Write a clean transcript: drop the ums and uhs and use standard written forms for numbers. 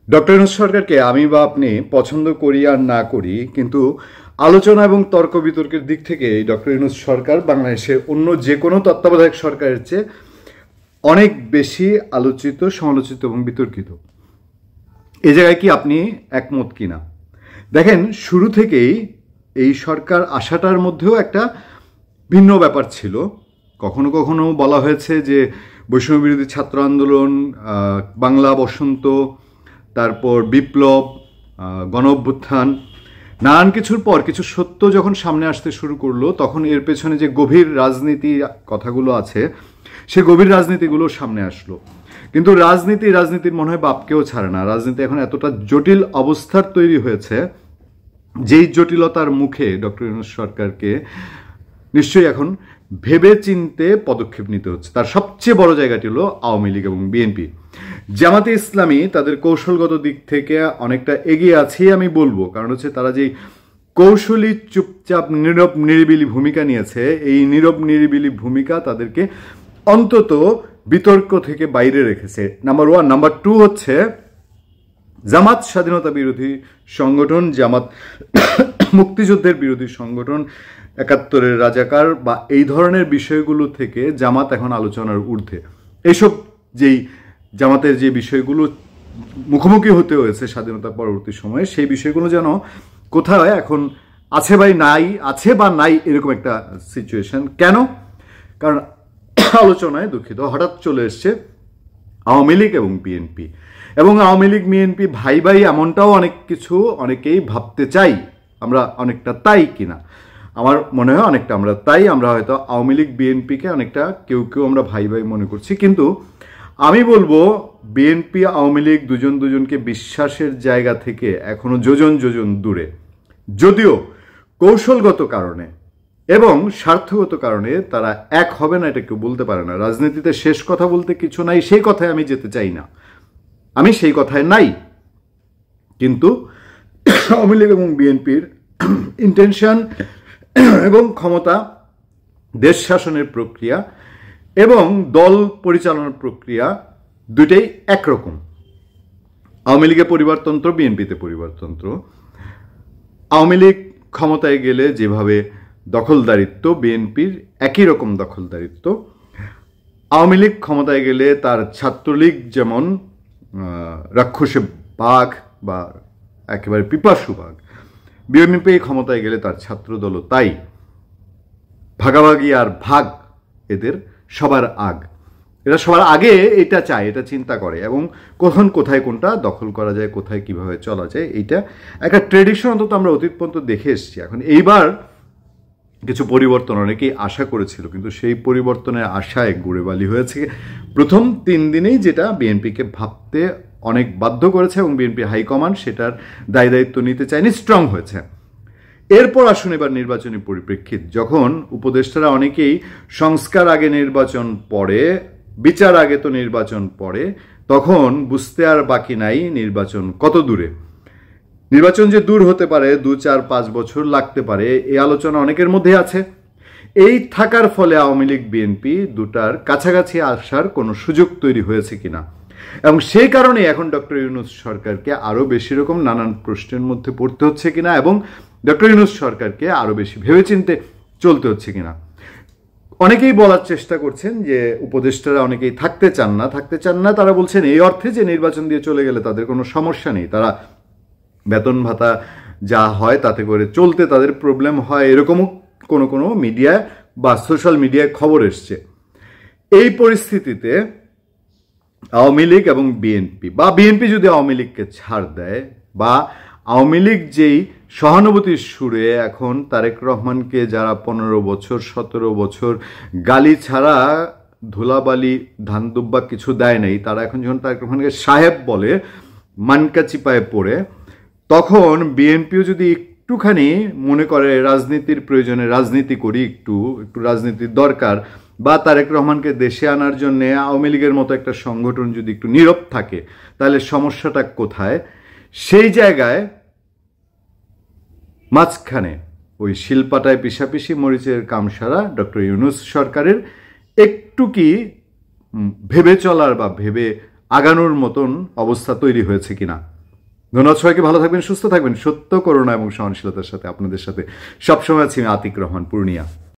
Doctor Yunus সরকারকে আমি বা আপনি পছন্দ করি আর না করি, কিন্তু আলোচনা এবং তর্ক বিতর্কের দিক থেকে ডক্টর ইউনূস সরকার বাংলাদেশের অন্য যে কোনো তত্ত্বাবধায়ক সরকারের চেয়ে অনেক বেশি আলোচিত, সমালোচিত এবং বিতর্কিত। এই জায়গায় কি আপনি একমত কিনা? দেখেন, শুরু থেকেই এই সরকার আসাটার মধ্যেও একটা ভিন্ন ব্যাপার ছিল। কখনো কখনো বলা হয়েছে যে বৈষম্য বিরোধী ছাত্র আন্দোলন, বাংলা বসন্ত, তারপর বিপ্লব, গণ অভ্যুত্থান, নানান কিছুর পর কিছু সত্য যখন সামনে আসতে শুরু করলো, তখন এর পেছনে যে গভীর রাজনীতি কথাগুলো আছে, সে গভীর রাজনীতিগুলো সামনে আসলো। কিন্তু রাজনীতির মনে হয় বাপকেও ছাড়ে না। রাজনীতি এখন এতটা জটিল অবস্থার তৈরি হয়েছে, যেই জটিলতার মুখে ডক্টর ইউনূস সরকারকে নিশ্চয়ই এখন ভেবে চিনতে পদক্ষেপ নিতে হচ্ছে। তার সবচেয়ে বড় জায়গাটি হলো আওয়ামী লীগ এবং বিএনপি। জামাতে ইসলামী তাদের কৌশলগত দিক থেকে অনেকটা এগিয়ে আছে আমি বলবো, কারণ হচ্ছে তারা যেই কৌশলী চুপচাপ নীরব নিরিবিলি ভূমিকা নিয়েছে, এই নীরব নিরিবিলি ভূমিকা তাদেরকে অন্তত বিতর্ক থেকে বাইরে রেখেছে, নাম্বার ওয়ান। নাম্বার টু হচ্ছে জামাত স্বাধীনতা বিরোধী সংগঠন, জামাত মুক্তিযুদ্ধের বিরোধী সংগঠন, ৭১-এর রাজাকার বা এই ধরনের বিষয়গুলো থেকে জামাত এখন আলোচনার ঊর্ধ্বে। এইসব যেই জামাতের যে বিষয়গুলো মুখোমুখি হতে হয়েছে স্বাধীনতা পরবর্তী সময়ে, সেই বিষয়গুলো যেন কোথায় এখন আছে বা নাই এরকম একটা সিচুয়েশন। কেন? কারণ আলোচনায় হঠাৎ চলে এসছে আওয়ামী লীগ এবং বিএনপি, এবং আওয়ামী লীগ বিএনপি ভাই ভাই এমনটাও অনেকেই ভাবতে চাই। আমরা অনেকটা তাই কিনা, আমার মনে হয় অনেকটা আমরা তাই। আমরা হয়তো আওয়ামী লীগ বিএনপিকে অনেকটা কেউ আমরা ভাই ভাই মনে করছি, কিন্তু আমি বলবো বিএনপি আওয়ামী লীগ দুজনকে বিশ্বাসের জায়গা থেকে এখনো যোজন দূরে। যদিও কৌশলগত কারণে এবং স্বার্থগত কারণে তারা এক হবে না, এটা কেউ বলতে পারে না। রাজনীতিতে শেষ কথা বলতে কিছু নাই, সেই কথায় আমি যেতে চাই না, আমি সেই কথায় নাই। কিন্তু আওয়ামী লীগ এবং বিএনপির ইন্টেনশন এবং ক্ষমতা, দেশ শাসনের প্রক্রিয়া এবং দল পরিচালনার প্রক্রিয়া দুটেই একরকম। আওয়ামী লীগে পরিবারতন্ত্র, বিএনপিতে পরিবারতন্ত্র। আওয়ামী লীগ ক্ষমতায় গেলে যেভাবে দখলদারিত্ব, বিএনপির একই রকম দখলদারিত্ব। আওয়ামী লীগ ক্ষমতায় গেলে তার ছাত্রলীগ যেমন রাক্ষসে বাঘ বা একেবারে পিপাসু বাঘ, বিএনপি ক্ষমতায় গেলে তার ছাত্রদলও তাই। ভাগাভাগি আর ভাগ এদের সবার আগ। এরা সবার আগে এটা চায়, এটা চিন্তা করে, এবং কখন কোথায় কোনটা দখল করা যায়, কোথায় কিভাবে চলা যায়, এইটা একটা ট্রেডিশন অন্তত আমরা অতীত পর্যন্ত দেখে এসেছি। এখন এইবার কিছু পরিবর্তন অনেকেই আশা করেছিল, কিন্তু সেই পরিবর্তনের আশায় গুড়েবালি হয়েছে প্রথম 3 দিনেই, যেটা বিএনপিকে ভাবতে অনেক বাধ্য করেছে, এবং বিএনপি হাইকমান্ড সেটার দায়িত্ব নিতে চায়নি, স্ট্রং হয়েছে। এরপর আসুন এবার নির্বাচনী পরিপ্রেক্ষিত। যখন উপদেষ্টারা অনেকেই সংস্কার আগে নির্বাচন পরে, বিচার আগে তো নির্বাচন পরে, তখন বুঝতে আর বাকি নাই নির্বাচন কত দূরে। নির্বাচন যে দূর হতে পারে, 2, 4, 5 বছর লাগতে পারে, এই আলোচনা অনেকের মধ্যে আছে। এই থাকার ফলে আওয়ামী লীগ বিএনপি দুটার কাছাকাছি আসার কোনো সুযোগ তৈরি হয়েছে কিনা, এবং সেই কারণে এখন ডক্টর ইউনূস সরকারকে আরও বেশি রকম নানান প্রশ্নের মধ্যে পড়তে হচ্ছে কিনা, এবং ডক্টর ইউনূস সরকারকে আরও বেশি ভেবেচিন্তে চলতে হচ্ছে কিনা। অনেকেই বলার চেষ্টা করছেন যে উপদেষ্টারা অনেকেই থাকতে চান না। তারা বলছেন এই অর্থে যে নির্বাচন দিয়ে চলে গেলে তাদের কোনো সমস্যা নেই, তারা বেতন ভাতা যা হয় তাতে করে চলতে তাদের প্রবলেম হয়, এরকমও কোনো মিডিয়ায় বা সোশ্যাল মিডিয়ায় খবর এসছে। এই পরিস্থিতিতে আওয়ামী লীগ এবং বিএনপি, বা বিএনপি যদি আওয়ামী লীগকে ছাড় দেয়, বা আওয়ামী লীগ যেই সহানুভূতির সুরে এখন তারেক রহমানকে, যারা 15 বছর 17 বছর গালি ছাড়া ধুলাবালি ধানদুব্বা কিছু দেয় নাই, তারা এখন যখন তারেক রহমানকে সাহেব বলে মানকা চিপায় পড়ে, তখন বিএনপিও যদি একটুখানি মনে করে রাজনীতির প্রয়োজনে রাজনীতি করি, একটু রাজনীতির দরকার, বা তারেক রহমানকে দেশে আনার জন্য আওয়ামী লীগের মতো একটা সংগঠন যদি একটু নীরব থাকে, তাহলে সমস্যাটা কোথায়? সেই জায়গায় মাঝখানে ওই শিলপাটায় পিষাপিষি মরিচের কামসারা ডক্টর ইউনূস সরকারের একটু কি ভেবে চলার বা ভেবে আগানোর মতন অবস্থা তৈরি হয়েছে কিনা। ধন্যবাদ সবাইকে, ভালো থাকবেন, সুস্থ থাকবেন, সত্য, করুণা এবং সহনশীলতার সাথে আপনাদের সাথে সবসময় আছি আমি আতিক রহমান, পূর্ণিয়া।